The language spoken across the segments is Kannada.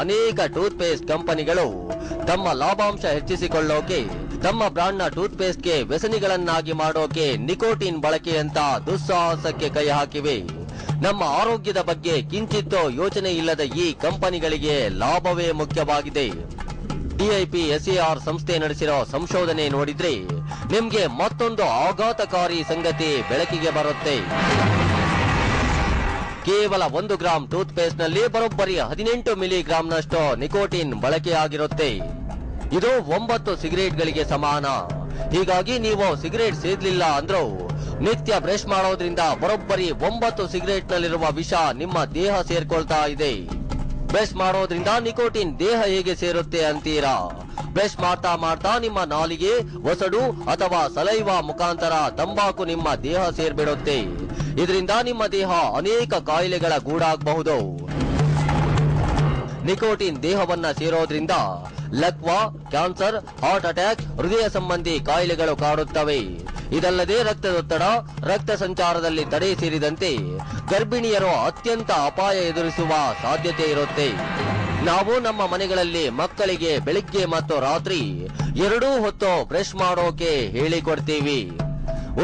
ಅನೇಕ ಟೂತ್ ಪೇಸ್ಟ್ ಕಂಪನಿಗಳು ತಮ್ಮ ಲಾಭಾಂಶ ಹೆಚ್ಚಿಸಿಕೊಳ್ಳೋಕೆ ತಮ್ಮ ಬ್ರಾಂಡ್ನ ಟೂತ್ ಪೇಸ್ಟ್ಗೆ ವ್ಯಸನಿಗಳನ್ನಾಗಿ ಮಾಡೋಕೆ ನಿಕೋಟಿನ್ ಬಳಕೆಯಂತ ದುಸ್ಸಾಹಸಕ್ಕೆ ಕೈ ಹಾಕಿವೆ. ನಮ್ಮ ಆರೋಗ್ಯದ ಬಗ್ಗೆ ಕಿಂಚಿತ್ತೋ ಯೋಚನೆ ಇಲ್ಲದ ಈ ಕಂಪನಿಗಳಿಗೆ ಲಾಭವೇ ಮುಖ್ಯವಾಗಿದೆ. DIPSAR ಸಂಸ್ಥೆ ನಡೆಸಿರೋ ಸಂಶೋಧನೆ ನೋಡಿದ್ರೆ ನಿಮ್ಗೆ ಮತ್ತೊಂದು ಆಘಾತಕಾರಿ ಸಂಗತಿ ಬೆಳಕಿಗೆ ಬರುತ್ತೆ. ಕೇವಲ 1 ಗ್ರಾಂ ಟೂತ್ ಪೇಸ್ಟ್ ನಲ್ಲಿ ಬರೋಬ್ಬರಿ 18 ಮಿಲಿಗ್ರಾಂನಷ್ಟು ನಿಕೋಟಿನ್ ಬಳಕೆಯಾಗಿರುತ್ತೆ. ಇದು 9 ಸಿಗರೇಟ್ಗಳಿಗೆ ಸಮಾನ. ಹೀಗಾಗಿ ನೀವು ಸಿಗರೇಟ್ ಸೇದಲಿಲ್ಲ ಅಂದ್ರೂ ನಿತ್ಯ ಬ್ರಷ್ ಮಾಡೋದ್ರಿಂದ ಬರೋಬ್ಬರಿ 9 ಸಿಗರೇಟ್ ನಲ್ಲಿರುವ ವಿಷ ನಿಮ್ಮ ದೇಹ ಸೇರ್ಕೊಳ್ತಾ ಇದೆ. ಬ್ರಷ್ ಮಾಡೋದ್ರಿಂದ ನಿಕೋಟಿನ್ ದೇಹ ಹೇಗೆ ಸೇರುತ್ತೆ ಅಂತೀರಾ? ಬ್ರಷ್ ಮಾಡ್ತಾ ಮಾಡ್ತಾ ನಿಮ್ಮ ನಾಲಿಗೆ, ಒಸಡು ಅಥವಾ ಸಲೈವಾ ಮುಖಾಂತರ ತಂಬಾಕು ನಿಮ್ಮ ದೇಹ ಸೇರ್ಬಿಡುತ್ತೆ. ಇದರಿಂದ ನಿಮ್ಮ ದೇಹ ಅನೇಕ ಕಾಯಿಲೆಗಳ ಗೂಡಾಗಬಹುದು. ನಿಕೋಟಿನ್ ದೇಹವನ್ನ ಸೇರೋದ್ರಿಂದ ಲಕ್ವಾ, ಕ್ಯಾನ್ಸರ್, ಹಾರ್ಟ್ ಅಟ್ಯಾಕ್, ಹೃದಯ ಸಂಬಂಧಿ ಕಾಯಿಲೆಗಳು ಕಾಡುತ್ತವೆ. ಇದಲ್ಲದೆ ರಕ್ತದೊತ್ತಡ, ರಕ್ತ ಸಂಚಾರದಲ್ಲಿ ತಡೆ ಸೇರಿದಂತೆ ಗರ್ಭಿಣಿಯರು ಅತ್ಯಂತ ಅಪಾಯ ಎದುರಿಸುವ ಸಾಧ್ಯತೆ ಇರುತ್ತೆ. ನಾವು ನಮ್ಮ ಮನೆಗಳಲ್ಲಿ ಮಕ್ಕಳಿಗೆ ಬೆಳಿಗ್ಗೆ ಮತ್ತು ರಾತ್ರಿ 2 ಹೊತ್ತು ಬ್ರಷ್ ಮಾಡೋಕೆ ಹೇಳಿಕೊಡ್ತೀವಿ.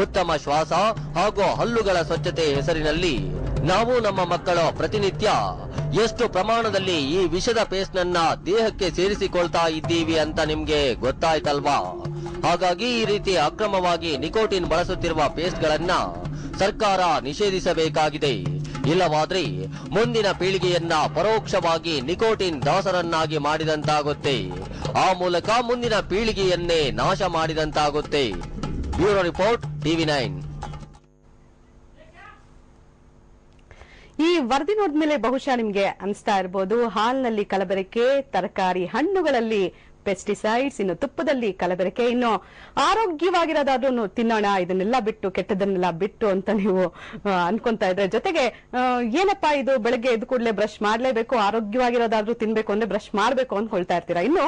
ಉತ್ತಮ ಶ್ವಾಸ ಹಾಗೂ ಹಲ್ಲುಗಳ ಸ್ವಚ್ಛತೆ ಹೆಸರಿನಲ್ಲಿ ನಾವು ನಮ್ಮ ಮಕ್ಕಳು ಪ್ರತಿನಿತ್ಯ ಎಷ್ಟು ಪ್ರಮಾಣದಲ್ಲಿ ಈ ವಿಷದ ಪೇಸ್ಟ್ ನನ್ನ ದೇಹಕ್ಕೆ ಸೇರಿಸಿಕೊಳ್ತಾ ಇದ್ದೀವಿ ಅಂತ ನಿಮ್ಗೆ ಗೊತ್ತಾಯ್ತಲ್ವಾ? ಹಾಗಾಗಿ ಈ ರೀತಿ ಅಕ್ರಮವಾಗಿ ನಿಕೋಟಿನ್ ಬಳಸುತ್ತಿರುವ ಪೇಸ್ಟ್ ಗಳನ್ನ ಸರ್ಕಾರ ನಿಷೇಧಿಸಬೇಕಾಗಿದೆ. ಇಲ್ಲವಾದ್ರೆ ಮುಂದಿನ ಪೀಳಿಗೆಯನ್ನ ಪರೋಕ್ಷವಾಗಿ ನಿಕೋಟಿನ್ ದಾಸರನ್ನಾಗಿ ಮಾಡಿದಂತಾಗುತ್ತೆ. ಆ ಮೂಲಕ ಮುಂದಿನ ಪೀಳಿಗೆಯನ್ನೇ ನಾಶ ಮಾಡಿದಂತಾಗುತ್ತೆ. Bureau report, TV9. ಈ ವರದಿ ನೋಡಿದ್ಮೇಲೆ ಬಹುಶಃ ನಿಮ್ಗೆ ಅನಿಸ್ತಾ ಇರಬಹುದು, ಹಾಲ್ನಲ್ಲಿ ಕಲಬೆರಕೆ, ತರಕಾರಿ ಹಣ್ಣುಗಳಲ್ಲಿ ಪೆಸ್ಟಿಸೈಡ್ಸ್, ಇನ್ನು ತುಪ್ಪದಲ್ಲಿ ಕಲಬೆರಕೆ, ಇನ್ನು ಆರೋಗ್ಯವಾಗಿರೋದಾದ್ರೂ ತಿನ್ನೋಣ, ಇದನ್ನೆಲ್ಲ ಬಿಟ್ಟು ಕೆಟ್ಟದನ್ನೆಲ್ಲ ಬಿಟ್ಟು ಅಂತ ನೀವು ಅನ್ಕೊಂತಾ ಇದ್ರೆ, ಜೊತೆಗೆ ಏನಪ್ಪಾ ಇದು ಬೆಳಗ್ಗೆ ಎದ್ದು ಕೂಡಲೇ ಬ್ರಷ್ ಮಾಡ್ಲೇಬೇಕು, ಆರೋಗ್ಯವಾಗಿರೋದಾದ್ರೂ ತಿನ್ಬೇಕು ಅಂದ್ರೆ ಬ್ರಷ್ ಮಾಡ್ಬೇಕು ಅಂದ್ಕೊಳ್ತಾ ಇರ್ತೀರಾ. ಇನ್ನು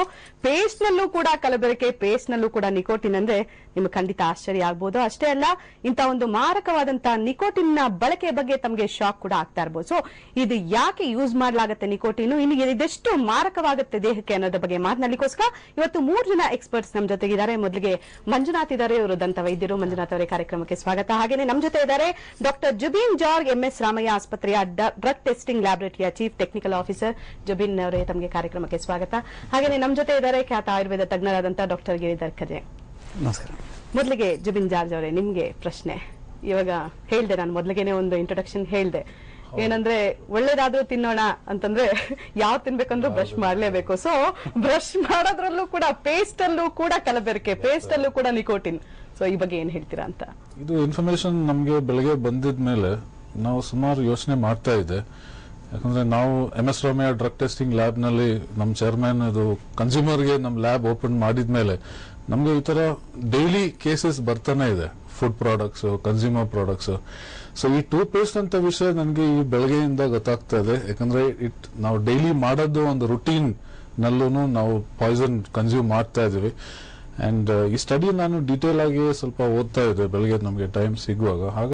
ಪೇಸ್ಟ್ ನಲ್ಲೂ ಕೂಡ ಕಲಬೆರಕೆ, ಪೇಸ್ಟ್ ನಲ್ಲೂ ಕೂಡ ನಿಕೋಟಿನ್ ಅಂದ್ರೆ ನಿಮ್ಗೆ ಖಂಡಿತ ಆಶ್ಚರ್ಯ ಆಗ್ಬಹುದು. ಅಷ್ಟೇ ಅಲ್ಲ, ಇಂತ ಒಂದು ಮಾರಕವಾದಂತಹ ನಿಕೋಟಿನ್ ನ ಬಳಕೆ ಬಗ್ಗೆ ತಮಗೆ ಶಾಕ್ ಕೂಡ ಆಗ್ತಾ ಇರಬಹುದು. ಸೊ ಇದು ಯಾಕೆ ಯೂಸ್ ಮಾಡಲಾಗುತ್ತೆ ನಿಕೋಟಿನ್, ಇನ್ನು ಇದೆಷ್ಟು ಮಾರಕವಾಗುತ್ತೆ ದೇಹಕ್ಕೆ ಅನ್ನೋದ್ರ ಬಗ್ಗೆ ಮಾತನಾಡಲಿಕ್ಕೋಸ್ಕರ ಇವತ್ತು 3 ಜನ ಎಕ್ಸ್ಪರ್ಟ್ಸ್ ನಮ್ ಜೊತೆಗಿದ್ದಾರೆ. ಮೊದಲಿಗೆ ಮಂಜುನಾಥ್ ಇದ್ದಾರೆ, ಇವರು ದಂತ ವೈದ್ಯರು. ಮಂಜುನಾಥ್ ಅವರೇ, ಕಾರ್ಯಕ್ರಮಕ್ಕೆ ಸ್ವಾಗತ. ಹಾಗೇನೆ ನಮ್ ಜೊತೆ ಇದ್ದಾರೆ doctor Jubin George, MS Ramaiah ಆಸ್ಪತ್ರೆಯ ಡ್ರಗ್ ಟೆಸ್ಟಿಂಗ್ ಲ್ಯಾಬೊರೇಟರಿಯ ಚೀಫ್ ಟೆಕ್ನಿಕಲ್ ಆಫೀಸರ್. ಜುಬಿನ್ ಅವರೇ, ತಮಗೆ ಕಾರ್ಯಕ್ರಮಕ್ಕೆ ಸ್ವಾಗತ. ಹಾಗೇನೆ ನಮ್ ಜೊತೆ ಇದ್ದಾರೆ ಖ್ಯಾತ ಆಯುರ್ವೇದ ತಜ್ಞರಾದಂತಹ ಡಾಕ್ಟರ್ ಗಿರಿಧರ್ ಖಜೆ. ನಮಸ್ಕಾರ. ಮೊದಲಿಗೆ ಜುಬಿನ್ ಜಾರ್ಜ್ ಅವರೇ, ನಿಮ್ಗೆ ಪ್ರಶ್ನೆ. ಇವಾಗ ಹೇಳ್ದೆ, ನಾನು ಮೊದಲಿಗೆನೆ ಒಂದು ಇಂಟ್ರೊಡಕ್ಷನ್ ಹೇಳ್ದೆ, ಏನಂದ್ರೆ ಒಳ್ಳೇದಾದ್ರೂ ತಿನ್ನೋಣ ಅಂತಂದ್ರೆ ಯಾವ ತಿನ್ಬೇಕಂದ್ರೂ ಬ್ರಷ್ ಮಾಡ್ಲೇಬೇಕು. ಸೊ ಬ್ರಷ್ ಮಾಡೋದ್ರಲ್ಲೂ ಕೂಡ ಪೇಸ್ಟ್ ಅಲ್ಲೂ ಕೂಡ ಕಲಬೆರಕೆ, ಪೇಸ್ಟ್ ಅಲ್ಲೂ ಕೂಡ ನಿಕೋಟಿನ್. ಸೊ ಈ ಬಗ್ಗೆ ಏನ್ ಹೇಳ್ತೀರಾ ಅಂತ? ಇದು ಇನ್ಫಾರ್ಮೇಶನ್ ನಮ್ಗೆ ಬೆಳಗ್ಗೆ ಬಂದಿದ್ಮೇಲೆ ನಾವು ಸುಮಾರು ಯೋಚನೆ ಮಾಡ್ತಾ ಇದ್ದೆ. ಯಾಕಂದ್ರೆ ನಾವು MS Ramaiah drug testing lab ನಲ್ಲಿ ನಮ್ಮ ಚೇರ್ಮನ್ ಇದು ಕನ್ಸ್ಯೂಮರ್ಗೆ ನಮ್ಮ ಲ್ಯಾಬ್ ಓಪನ್ ಮಾಡಿದ್ಮೇಲೆ ನಮ್ಗೆ ಈ ತರ ಡೈಲಿ ಕೇಸಸ್ ಬರ್ತಾನೆ ಇದೆ, food products, consumer products. So ಈ ಟೂತ್ ಪೇಸ್ಟ್ ಅಂತ ವಿಷಯ ನನಗೆ ಈ ಬೆಳಗ್ಗೆಯಿಂದ ಗೊತ್ತಾಗ್ತಾ ಇದೆ. ಯಾಕಂದ್ರೆ ನಾವು ಡೈಲಿ ಮಾಡೋದು ಒಂದು ರುಟೀನ್ ನಲ್ಲೂ ನಾವು ಪಾಯ್ಸನ್ ಕನ್ಸ್ಯೂಮ್ ಮಾಡ್ತಾ ಇದೀವಿ. ಅಂಡ್ ಈ ಸ್ಟಡಿ ನಾನು ಡೀಟೇಲ್ ಆಗಿ ಸ್ವಲ್ಪ ಓದ್ತಾ ಇದ್ದೆ ಬೆಳಗ್ಗೆ ನಮಗೆ ಟೈಮ್ ಸಿಗುವಾಗ.